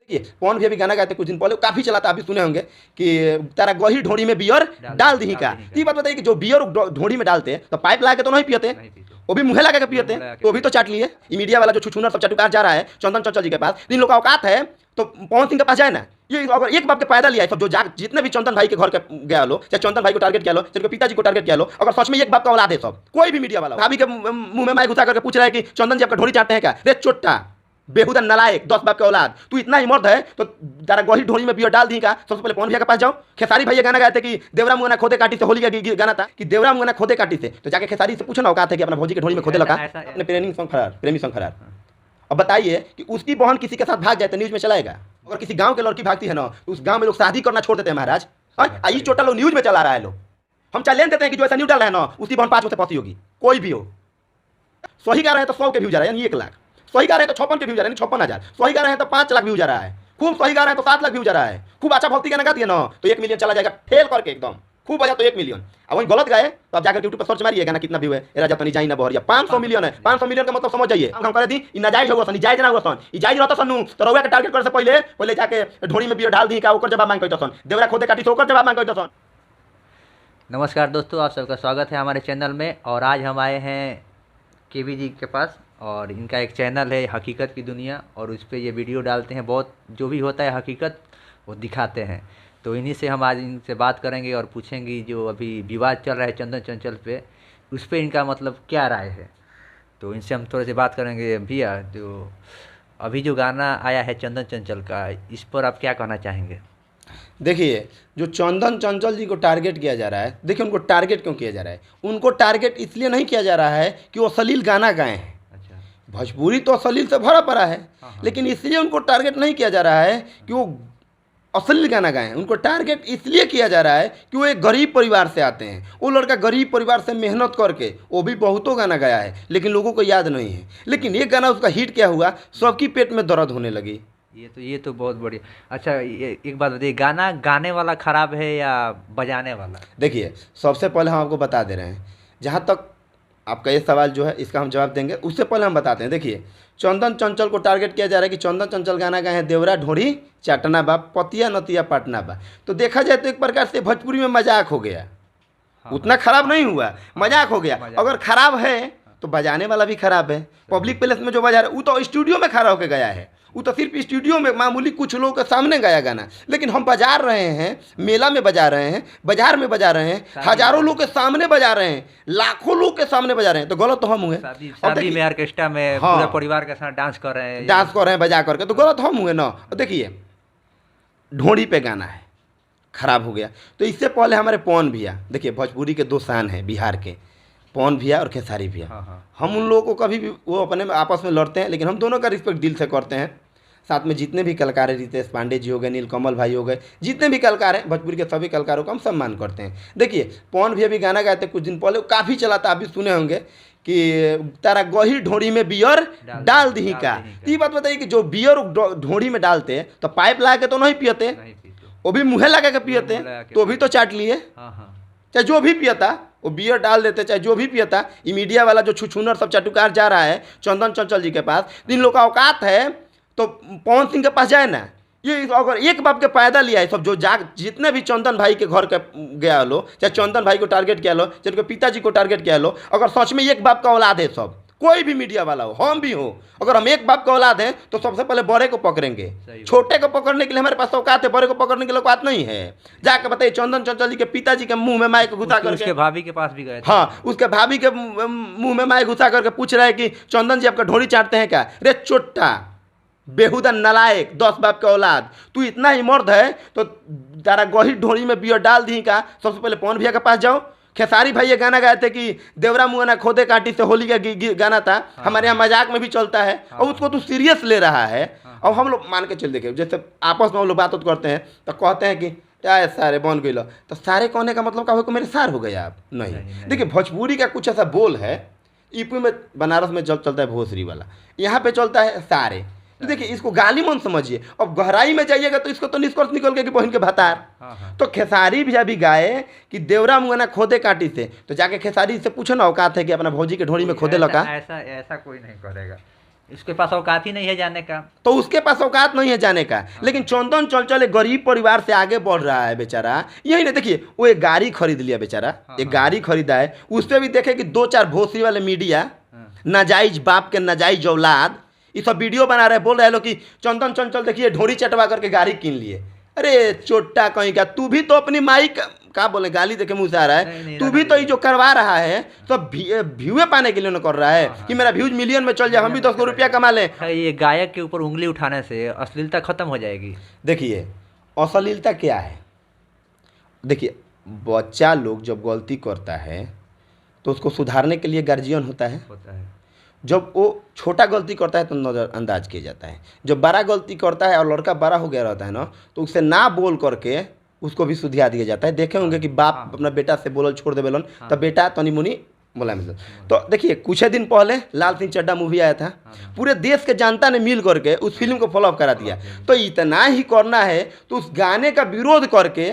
देखिए पवन भी अभी गाना गाते कुछ दिन पहले, काफी चला था, आप भी सुने होंगे कि तारा गही ढोड़ी में बियर डाल दी का। तो ये बात बताइए कि जो बियर ढोड़ी में डालते हैं तो पाइप लगा के तो नहीं पियते, वो भी मुँह लगा के पियते हैं, तो वो भी तो चाट लिए। ये मीडिया वाला जो छुछुनर सब चटुकार जा रहा है चंदन चंचल जी के पास, इन लोग का औकात है तो पवन सिंह के पास जाए ना। ये अगर एक बाप के पैदा लिया है सब, जो जितने भी चंदन भाई के घर के गया लो, चाहे चंदन भाई को टारगेट किया लो, चाहे पिताजी को टारगेट किया लो, अगर सच में एक बाप का औलाद है सब, कोई भी मीडिया वाला भाभी के मुंह में माइक घुसा करके पूछ रहा है कि चंदन जी आपका ढोरी चाटते हैं क्या? रे चोट्टा बेहुदा नलायक 10 बाप के औलाद, तू इतना ही मर्द है तो तारा गही ढोरी में बियर डाल दी का। सबसे पहले पवन भैया के पास जाओ। खेसारी भैया गाना गाए थे कि देवरा मुंगना खोदे काटी से, होली का गाना था कि देवरा मुंगना खोदे काटी से, तो जाके खेसारी से पूछो ना औकात है कि अपना भौजी के ढोरी में खोदे लगा अपने प्रेमी सॉन्ग खरार। अब बताइए कि उसकी बहन किसी के साथ भाग जाए तो न्यूज में चलाएगा? अगर किसी गांव के लड़की भागती है ना तो उस गांव में लोग शादी करना छोड़ देते हैं महाराज। ये छोटा लोग न्यूज में चला रहा है, लोग हम चैलेंज देते हैं कि जो ऐसा न्यूज डाल रहा है ना उसकी बहन 5 से पति होगी, कोई भी हो। सही गा रहे हैं तो 100 के व्यूज आ रहे हैं, यानी 1 लाख। सही गा रहे हैं तो 56 के व्यूज आ रहे हैं, 56,000। सही गा रहे हैं तो 5 लाख व्यूज आ रहा है। खूब सही गा रहे हैं तो 7 लाख व्यूज आ रहा है। खूब अच्छा भक्ति गाना गा दिए ना तो 1 मिलियन चला जाएगा फेल करके एकदम। खूब बजा तो 1 मिलियन। अब वही गलत गाए तो आप जाकर यूट्यूब पर सर्च मारिए गाना कितना व्यू है, राजा तनी जाई ना बहरिया 500 मिलियन है। 500 मिलियन का मतलब समझ जाइए। हम करे दी इ नाजायज होगा सन, जायज ना होगा सन। इ जायज रहता सनु तो रउआ के टारगेट करे से पहले जाके ढोरी में बियर डाल दी का, ओकर जवाब मांग करता सन। देवरा खोदे काटी से ओकर जवाब मांग करता सन। नमस्कार दोस्तों, आप सबका स्वागत है हमारे चैनल में। और आज हम आए हैं केवी जी के पास और इनका एक चैनल है हकीकत की दुनिया, और उस पर ये वीडियो डालते हैं। बहुत जो भी होता है हकीकत वो दिखाते हैं। तो इन्हीं से हम आज इनसे बात करेंगे और पूछेंगे जो अभी विवाद चल रहा है चंदन चंचल पे, उस पर इनका मतलब क्या राय है। तो इनसे हम थोड़े से बात करेंगे। भैया, जो अभी जो गाना आया है चंदन चंचल का, इस पर आप क्या कहना चाहेंगे? देखिए जो चंदन चंचल जी को टारगेट किया जा रहा है, देखिए उनको टारगेट क्यों किया जा रहा है? उनको टारगेट इसलिए नहीं किया जा रहा है कि वो अश्लील गाना गाए हैं। अच्छा, भोजपुरी तो अश्लील से भरा पड़ा है, लेकिन इसलिए उनको टारगेट नहीं किया जा रहा है कि वो अश्लील गाना गाएं। उनको टारगेट इसलिए किया जा रहा है कि वो एक गरीब परिवार से आते हैं। वो लड़का गरीब परिवार से मेहनत करके वो भी बहुतों गाना गाया है, लेकिन लोगों को याद नहीं है। लेकिन एक गाना उसका हिट क्या हुआ, सबकी पेट में दर्द होने लगी। ये तो बहुत बढ़िया। अच्छा, ये एक बात बताइए, गाना गाने वाला खराब है या बजाने वाला? देखिए सबसे पहले हम आपको बता दे रहे हैं, जहाँ तक आपका ये सवाल जो है इसका हम जवाब देंगे, उससे पहले हम बताते हैं। देखिए चंदन चंचल को टारगेट किया जा रहा है कि चंदन चंचल गाना गाए हैं देवरा ढोरी चाटना बा पतिया नतिया पाटना बा। तो देखा जाए तो एक प्रकार से भोजपुरी में मजाक हो गया। उतना खराब नहीं हुआ, मजाक हो गया। अगर खराब है तो बजाने वाला भी खराब है। पब्लिक प्लेस में जो बजा रहा है वो तो स्टूडियो में खड़ा होकर गया है, वो तो सिर्फ स्टूडियो में मामूली कुछ लोगों के सामने गाया गाना। लेकिन हम बजा रहे हैं, मेला में बजा रहे हैं, बाजार में बजा रहे हैं, हजारों लोग के सामने बजा रहे हैं, लाखों लोग के सामने बजा रहे हैं, तो गलत तो हम हुए। शादी में ऑर्केस्ट्रा में पूरे परिवार के साथ डांस कर रहे हैं बजा करके, तो गलत हम हुए ना। देखिए ढोड़ी पे गाना है, खराब हो गया। तो इससे पहले हमारे पवन भैया, देखिए भोजपुरी के 2 शान हैं बिहार के, पवन भैया और खेसारी भैया। हम उन लोगों को कभी भी वो अपने में आपस में लड़ते हैं, लेकिन हम दोनों का रिस्पेक्ट दिल से करते हैं। साथ में जितने भी कलाकार हैं, रितेश पांडे जी हो गए, नीलकमल भाई हो गए, जितने भी कलाकार हैं भोजपुरी के सभी कलाकारों का हम सम्मान करते हैं। देखिए पवन भैया भी गाना गाए थे कुछ दिन पहले, काफ़ी चला था, आप भी सुने होंगे कि तारा गही ढोरी में बियर डाल दी का। तो ये बात बताइए कि जो बियर ढोरी में डालते हैं तो पाइप लगा के तो नहीं पियते, वो भी मुँह लगा के पियते, तो भी तो चाट लिए। चाहे जो भी पियता वो बियर डाल देते, चाहे जो भी पियता। ये मीडिया वाला जो छुछुनर सब चटुकार जा रहा है चंदन चंचल जी के पास, इन लोग का औकात है तो पवन सिंह के पास जाए ना। ये अगर एक बाप के पैदा लिया है सब, जो जितने भी चंदन भाई के घर के गया लो, चाहे चंदन भाई को टारगेट किया लो, चाहे उनके पिताजी को टारगेट किया लो, अगर सच में एक बाप का औलाद है सब, कोई भी मीडिया वाला हो, हम भी हो, अगर हम एक बाप का औलाद हैं तो सबसे पहले बड़े को पकड़ेंगे। छोटे को पकड़ने के लिए हमारे पास औकात है, बड़े को पकड़ने के लिए औकात नहीं है। जाके बताइए चंदन चंचल जी के पिताजी के मुंह में माइक घुसा करके, उसके भाभी के पास भी गए थे। हाँ, उसके भाभी के मुंह में माइक घुसा करके पूछ रहे हैं कि चंदन जी आपका ढोरी चाटते हैं क्या? रे चोट्टा बेहुदा नलायक 10 बाप के औलाद, तू इतना ही मर्द है तो तारा गही ढोरी में बियर डाल दी का। सबसे पहले पवन भैया के पास जाओ। खेसारी भाई ये गाना गाए थे कि देवरा मुंगना खोदे काटी से, होली का गाना था। हमारे यहाँ मजाक में भी चलता है और उसको तू सीरियस ले रहा है। अब हम लोग मान के चल, देखे जैसे आपस में हम लोग बात करते हैं तो कहते हैं कि क्या सारे बन गई लो, तो सारे कहने का मतलब क्या हो कि मेरे सार हो गए आप? नहीं। देखिए भोजपुरी का कुछ ऐसा बोल है, यूपी में बनारस में जब चलता है भोसरी वाला, यहाँ पे चलता है सारे। तो देखिए इसको गाली मत समझिए। अब गहराई में जाइएगा तो इसको तो निष्कर्ष निकल गया कि बहन के भतार। तो खेसारी भैया भी गाए कि देवरा मुंगना खोदे काटी से, तो जाके खेसारी से पूछो ना औकात है कि अपना भौजी के ढोरी में खोदे लगा। ऐसा कोई नहीं करेगा। इसके पास औकात ही नहीं है जाने का। तो उसके पास औकात नहीं है जाने का। लेकिन चंदन चंचल एक गरीब परिवार से आगे बढ़ रहा है बेचारा। यही नहीं, देखिए वो एक गाड़ी खरीद लिया बेचारा, एक गाड़ी खरीदा है। उस पर भी देखे कि 2-4 भोसरी वाले मीडिया, नाजायज बाप के नाजायज औलाद, ये सब वीडियो बना रहे, बोल रहे लोग कि चंदन चंचल देखिए ढोरी चटवा करके गाड़ी कीन लिए। अरे चोट्टा कहीं का, तू भी तो अपनी माई का बोले, गाली देखे मुंह से आ रहा है। तू भी तो ये जो करवा रहा है सब व्यूए पाने के लिए न कर रहा है कि मेरा व्यूज मिलियन में चल जाए, हम भी 10 रुपया कमा लें। ये गायक के ऊपर उंगली उठाने से अश्लीलता खत्म हो जाएगी। देखिए अश्लीलता क्या है, देखिए बच्चा लोग जब गलती करता है तो उसको सुधारने के लिए गार्जियन होता है। जब वो छोटा गलती करता है तो नज़रअंदाज किया जाता है। जब बड़ा गलती करता है और लड़का बड़ा हो गया रहता है ना, तो उसे ना बोल करके उसको भी सुधिया दिया जाता है। देखे होंगे कि बाप अपना बेटा से बोलल छोड़ देवेलन, तब बेटा तनी मुनी बोला मिल। तो देखिए कुछ दिन पहले लाल सिंह चड्ढा मूवी आया था, पूरे देश के जनता ने मिल करके उस फिल्म को फॉलोअप करा दिया। तो इतना ही करना है तो उस गाने का विरोध करके,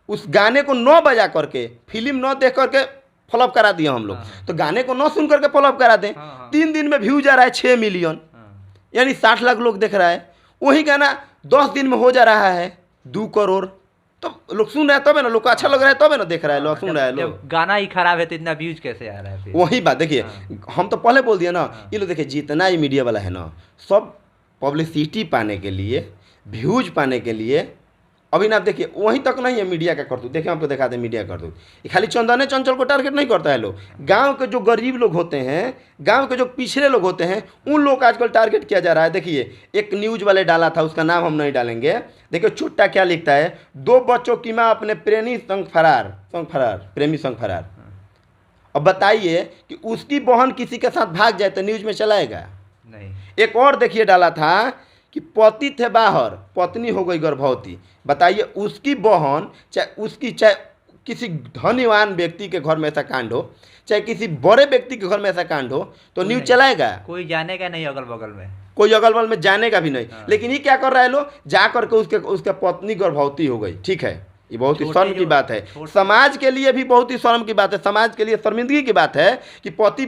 उस गाने को न बजा करके, फिल्म न देख करके फॉलोअप करा दिया हम लोग। तो गाने को न सुन करके फॉलोअप करा दें। 3 दिन में व्यूज आ रहा है 6 मिलियन, यानी 60 लाख लोग देख रहा है। वही गाना 10 दिन में हो जा रहा है 2 करोड़। तो लोग सुन रहे हैं तब है ना, लोग को अच्छा लग रहा है तब है ना देख रहा है, लोग सुन रहा है। लोग गाना ही खराब है तो इतना व्यूज कैसे आ रहा है फिर? वही बात देखिए, हम तो पहले बोल दिया ना, ये लोग देखिए जितना ही मीडिया वाला है ना, सब पब्लिसिटी पाने के लिए, व्यूज पाने के लिए। अभी ना आप देखिए वहीं तक नहीं है मीडिया का करतूत। देखिए आपको दिखा दें मीडिया करतूत, ये खाली चंदने चंचल को टारगेट नहीं करता है लोग। गांव के जो गरीब लोग होते हैं, गांव के जो पिछड़े लोग होते हैं, उन लोग का आजकल टारगेट किया जा रहा है। देखिए एक न्यूज वाले डाला था, उसका नाम हम नहीं डालेंगे। देखिए छोटा क्या लिखता है, 2 बच्चों की माँ अपने प्रेमी संग फरार। अब बताइए कि उसकी बहन किसी के साथ भाग जाए तो न्यूज में चलाएगा नहीं। एक और देखिए डाला था कि पति थे बाहर, पत्नी हो गई गर्भवती। बताइए उसकी बहन, चाहे किसी धनीवान व्यक्ति के घर में ऐसा कांड हो, चाहे किसी बड़े व्यक्ति के घर में ऐसा कांड हो, तो न्यूज चलाएगा? कोई जानेगा नहीं, अगल बगल में कोई अगल बगल में जानेगा भी नहीं। लेकिन ये क्या कर रहा है लोग, जा करके उसके पत्नी गर्भवती हो गई। ठीक है, ये बहुत ही शर्म की बात है, समाज के लिए भी बहुत ही शर्म की बात है, समाज के लिए शर्मिंदगी की बात है कि पति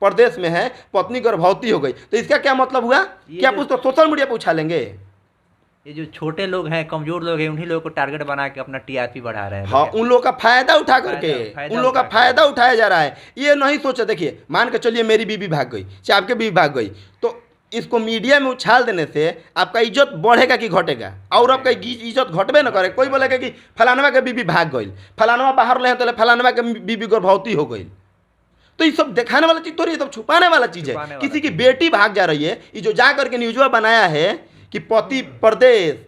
प्रदेश में है, पत्नी गर्भवती हो गई। तो इसका क्या मतलब हुआ कि आप उसको सोशल मीडिया पर उछा लेंगे? ये जो छोटे लोग हैं, कमजोर लोग हैं, उन्हीं लोगों को टारगेट बना के अपना टीआरपी बढ़ा रहे हैं। हाँ, उन लोगों का फायदा उठा करके उन लोगों का फायदा उठाया जा रहा है। ये नहीं सोचा, देखिए मान के चलिए मेरी बीवी भाग गई, चाहे आपकी बीवी भाग गई, तो इसको मीडिया में उछाल देने से आपका इज्जत बढ़ेगा कि घटेगा? और आपका इज्जत घटबे न करे। कोई बोलेगा कि फलानवा के बीवी भाग गई, फलानवा बाहर ले तो फलानवा के बीवी गर्भवती हो गई। तो ये सब दिखाने वाला चीज तो नहीं, सब छुपाने वाला चीज है। किसी की बेटी भाग जा रही है, ये जो जा करके न्यूजवा बनाया है कि पति प्रदेश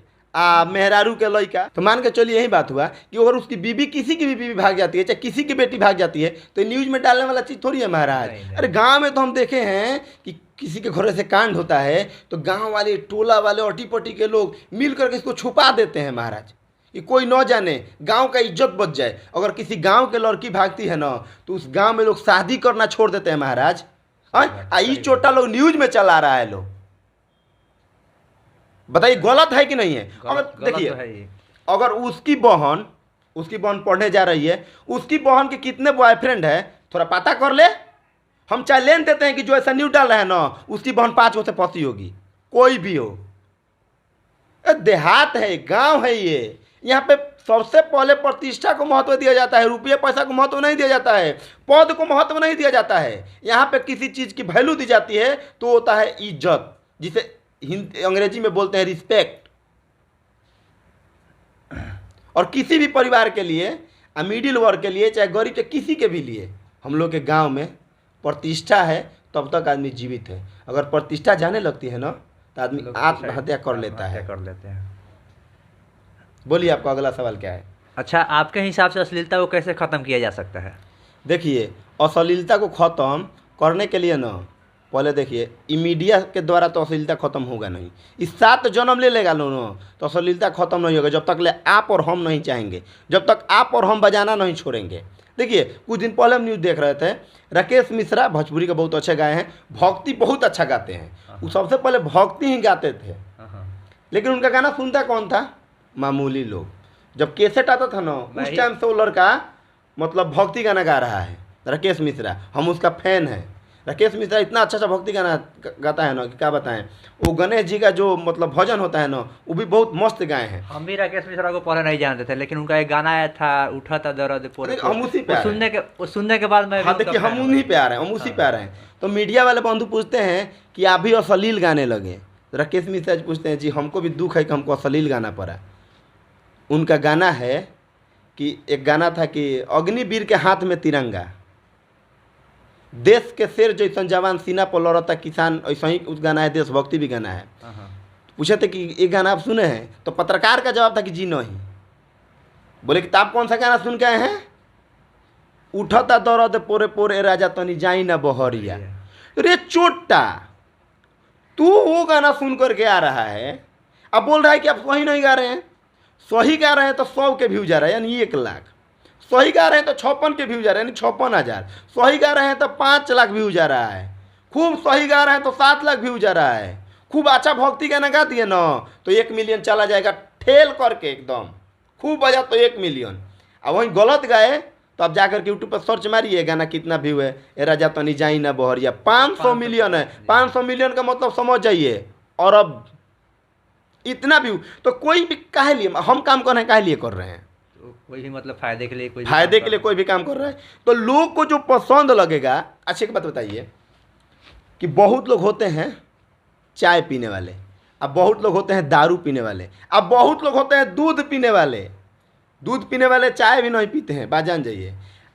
मेहरारू के लड़का, तो मान के चलिए यही बात हुआ कि अगर उसकी बीवी, किसी की भी बीवी भाग जाती है, चाहे किसी की बेटी भाग जाती है, तो न्यूज में डालने वाला चीज़ थोड़ी है महाराज। अरे गांव में तो हम देखे हैं कि किसी के घर से कांड होता है तो गांव वाले, टोला वाले, अटी पटी के लोग मिल करके इसको छुपा देते हैं महाराज, कि कोई न जाने, गांव का इज्जत बच जाए। अगर किसी गांव के लड़की भागती है ना, तो उस गांव में लोग शादी करना छोड़ देते हैं महाराज। ये छोटा लोग न्यूज में चला रहा है। लोग बताइए गलत है कि नहीं है? अगर देखिए अगर उसकी बहन पढ़ने जा रही है, उसकी बहन के कितने बॉयफ्रेंड है थोड़ा पता कर ले। हम चाहे लेन देते हैं कि जो ऐसा न्यूज डाल रहा है ना, उसकी बहन 5 गो से फंसी होगी, कोई भी हो। देहात है, गांव है, ये यहाँ पे सबसे पहले प्रतिष्ठा को महत्व दिया जाता है, रुपये पैसा को महत्व नहीं दिया जाता है, पद को महत्व नहीं दिया जाता है। यहाँ पे किसी चीज़ की वैल्यू दी जाती है तो होता है इज्जत, जिसे अंग्रेजी में बोलते हैं रिस्पेक्ट। और किसी भी परिवार के लिए, मिडिल वर्ग के लिए, चाहे गरीब के किसी के भी लिए, हम लोग के गांव में प्रतिष्ठा है तब तक आदमी जीवित है। अगर प्रतिष्ठा जाने लगती है ना, तो आदमी आत्महत्या कर लेते हैं। बोलिए आपका अगला सवाल क्या है? अच्छा, आपके हिसाब से अश्लीलता को कैसे ख़त्म किया जा सकता है? देखिए अश्लीलता को ख़त्म करने के लिए ना, पहले देखिए मीडिया के द्वारा तो अश्लीलता खत्म होगा नहीं। इस 7 जन्म ले लेगा लो ना, तो अश्लीलता खत्म नहीं होगा जब तक ले आप और हम नहीं चाहेंगे, जब तक आप और हम बजाना नहीं छोड़ेंगे। देखिए कुछ दिन पहले हम न्यूज़ देख रहे थे, राकेश मिश्रा भोजपुरी का बहुत अच्छे गाए हैं, भक्ति बहुत अच्छा गाते हैं। वो सबसे पहले भक्ति ही गाते थे, लेकिन उनका गाना सुनता कौन था? मामूली लोग। जब कैसेट आता था ना, उस टाइम से वो लड़का मतलब भक्ति गाना गा रहा है, राकेश मिश्रा। हम उसका फैन हैं। राकेश मिश्रा इतना अच्छा भक्ति गाना गाता है ना कि क्या बताएं। वो गणेश जी का जो मतलब भजन होता है ना वो भी बहुत मस्त गाए हैं। हम भी राकेश मिश्रा को पहले नहीं जानते थे, लेकिन उनका एक गाना आया था उठा था दर्द पोरे पोरे। हम उसी पे आ रहे हैं। वो सुनने के बाद मैं हाँ देखिए हम उन्हीं पे आ रहे हैं, हम उसी पे आ रहे हैं। तो मीडिया वाले बंधु पूछते हैं कि आप भी अश्लील गाने लगे। राकेश मिश्रा जी पूछते हैं जी हमको भी दुख है कि हमको अश्लील गाना पड़ा। उनका गाना है कि एक गाना था कि अग्निवीर के हाथ में तिरंगा, देश के शेर जैसन जवान सीना पर लड़ता किसान, ऐसा ही उस गाना है, देशभक्ति भी गाना है। पूछे थे कि ये गाना आप सुने हैं, तो पत्रकार का जवाब था कि जी नहीं। बोले कि आप कौन सा गाना सुन के आए हैं? उठता दर्द पोरे पोरे राजा तनी जाई ना बहरिया। रे चोटा, तू वो गाना सुन करके आ रहा है, अब बोल रहा है कि आप सही नहीं गा रहे हैं। सही गा रहे हैं तो 100 के व्यू जा रहा है यानी 1 लाख। सही गा रहे हैं तो 56 के व्यू जा रहे हैं यानी 56,000। सही गा रहे हैं तो 5 लाख व्यू जा रहा है। खूब सही गा रहे हैं तो 7 लाख व्यू जा रहा है। खूब अच्छा भक्ति गाना गा दिए ना तो 1 मिलियन चला जाएगा ठेल करके एकदम। खूब बजा तो 1 मिलियन। अब वहीं गलत गाए तो आप जाकर के यूट्यूब पर सर्च मारिए गाना कितना व्यू है, ए राजा तनी जाई ना बहरिया 500 मिलियन है। 500 मिलियन का मतलब समझ जाइए। और अब इतना व्यू तो कोई भी काहे लिए हम काम कर रहे हैं, काहे लिए कर रहे हैं? तो कोई भी मतलब फायदे के लिए कोई भी काम कर रहा है तो लोग को जो पसंद लगेगा। अच्छी बात बताइए कि बहुत लोग होते हैं चाय पीने वाले, अब बहुत लोग होते हैं दारू पीने वाले, अब बहुत लोग होते हैं दूध पीने वाले। दूध पीने वाले चाय भी नहीं पीते हैं, बात जान जाइए।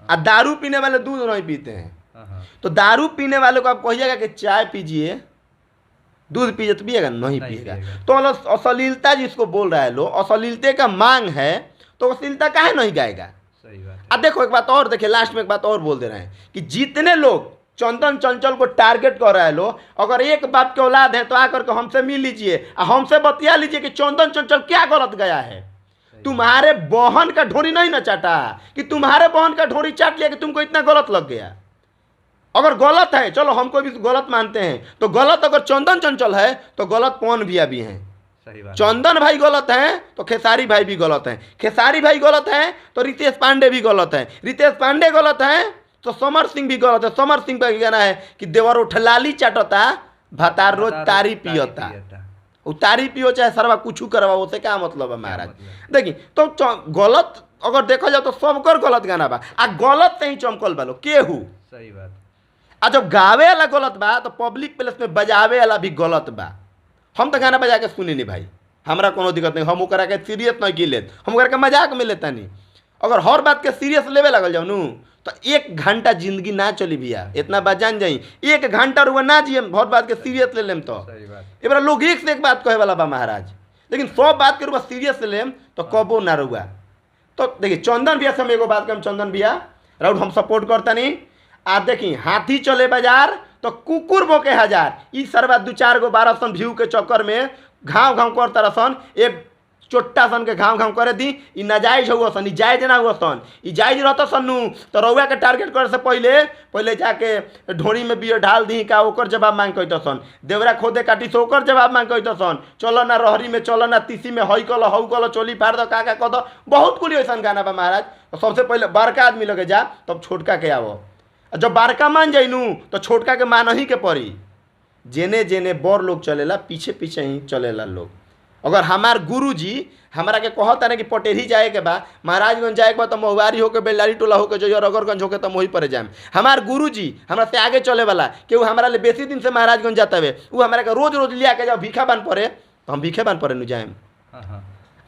और दारू पीने वाले दूध नहीं पीते हैं। तो दारू पीने वाले को आप कहिएगा कि चाय पीजिए, दूध पीजिए तो पिएगा? नहीं पिएगा। तो अश्लीलता जिसको बोल रहा है लोग, अश्लीलते का मांग है तो अश्लीलता काहे नहीं गाएगा? सही बात है। अब देखो एक बात और देखिए, लास्ट में एक बात और बोल दे रहे हैं कि जितने लोग चंदन चंचल को टारगेट कर रहे हैं लोग, अगर एक बाप के औलाद है तो आकर के हमसे मिल लीजिए और हमसे बतिया लीजिए कि चंदन चंचल क्या गलत गया है। तुम्हारे बहन का ढोरी नहीं ना चाटा कि तुम्हारे बहन का ढोरी चाट लिया कि तुमको इतना गलत लग गया। अगर गलत है चलो हमको भी गलत मानते हैं, तो गलत अगर चंदन चंचल है तो गलत पवन भैया भी हैं। चंदन भाई गलत हैं तो खेसारी भाई भी गलत हैं। खेसारी भाई गलत हैं तो रितेश पांडे भी गलत हैं। रितेश पांडे गलत हैं तो समर सिंह भी गलत है। समर सिंह का कहना है कि देवर उठलाली चाटता भातार रोज तारी पियता। तारी पियो चाहे सरवा कुछ करवा, उससे क्या मतलब है महाराज? देखिए तो गलत अगर देखा जाए तो सबकर गलत गाना बा, आ गलत से ही चमकल बा लो केहू। सही बात। आ जब गावे वाला गलत बा तो पब्लिक प्लेस में बजावे वाला भी गलत बा। हम तो गाना बजा के सुनी नहीं भाई, हमरा कोनो दिक्कत नहीं। हम ओकरा के सीरियस नहीं की लेत, हम ओकरा के मजाक में लेता नहीं। अगर हर बात के सीरियस लेवे लगल जाओ नू तो 1 घंटा जिंदगी ना चली भैया। इतना बात जान जाई, 1 घंटा रुआ ना जिये हर बात के सीरियस ले लेम तो एक बार लोग एक से एक बात कहे वाला बा महाराज, लेकिन 100 बात के रुआ सीरियस ले लेम तो कबो ना रुआ। तो देखिए चंदन भैया से हम एगो बात कम, चंदन भैया राउड हम सपोर्ट करता नहीं। आ देखी हाथी चले बाजार तो कुकुर बोके हजार। ई सरवा 2-4 गो 12 सन व्यू के चक्कर में घाव घाव कर तरह सन, एक चोट्टा सन के घाव घाव करे दी। ई नाजायज हुआ सन, ई जायज ना हुआ सन। ई जायज रहता सन नू तो रउआ के टारगेट करे से पहले जाके ढोरी में बियर ढाल दी का ओकर जवाब मांग कहता सन। देवरा खोदे काटी से ओकर जवाब मांग कहता सन। चलो ना रहरी में, चलो ना तीसी में, हई कल हऊ कल, चोली फाड़ दो, का कह दो, बहुत कुछ ऐसा गाना बा महाराज। तो सबसे पहले बड़का आदमी लगे जा तब छोटका के आवो। जब बड़का मान जाइनू तो छोटका के मान ही के पड़ी। जेने जेने बड़ लोग चलेला पीछे पीछे ही चलेला लोग। अगर हमार गुरु जी हमारा के कहता ना कि पटेरी जाए के बा, महाराजगंज जाए के बा तो महुआरी होके बेलारी टोला होके जो रगरगंज होके तो वहीं पर जाए। हमार गुरु जी हमरा से आगे चले वाला कि वो हमारा ले बेसी दिन से महाराजगंज जाता है, वो हमारा के रोज रोज लिया के जब भीखा बन पड़े तो हम भीखे बन पड़े न जाए।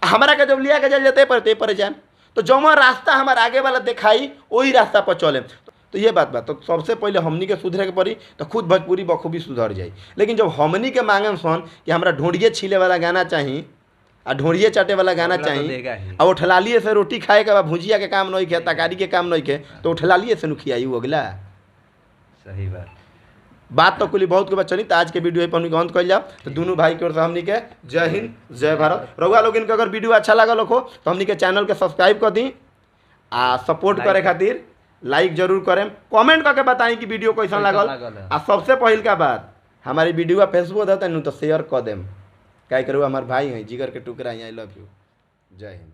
हमारा के जब लिया के जल जाते पर जाए तो जो रास्ता हमारे आगे वाला दिखाई वही रास्ता पर चले। तो ये बात तो सबसे पहले हमनी के सुधरे के पड़ी तो खुद भोजपुरी बखूबी सुधर जाई। लेकिन जब हमनी के मांगे सन कि हमरा ढोंढिए छीले वाला गाना चाहिए आ ढोंढिए चाटे वाला गाना चाहिए और उठलालिए से रोटी खाए के बाद भुजिया के काम नहीं खे, तरकारी के काम नहीं खे, तो उठलालिए से नुखियाई वो अगला। सही बात तो कुली बहुत के बाद चली। तो आज के वीडियो पर अंत कर जाओ। तो दोनों भाई की ओर से हमनी के जय हिंद जय भारत। रउआ लोग इनके अगर वीडियो अच्छा लगल हो तो हमनी के चैनल के सब्सक्राइब कर दी आ सपोर्ट करे खातिर लाइक जरूर करें, कमेंट करके बताएं कि वीडियो कैसा लागल। आ सबसे पहल का बात हमारी वीडियो फेसबुक होता है तो शेयर कर देम, क्या करूँ हमारे भाई हैं जिगर के टुकड़ा। आई लव यू, जय हिंद।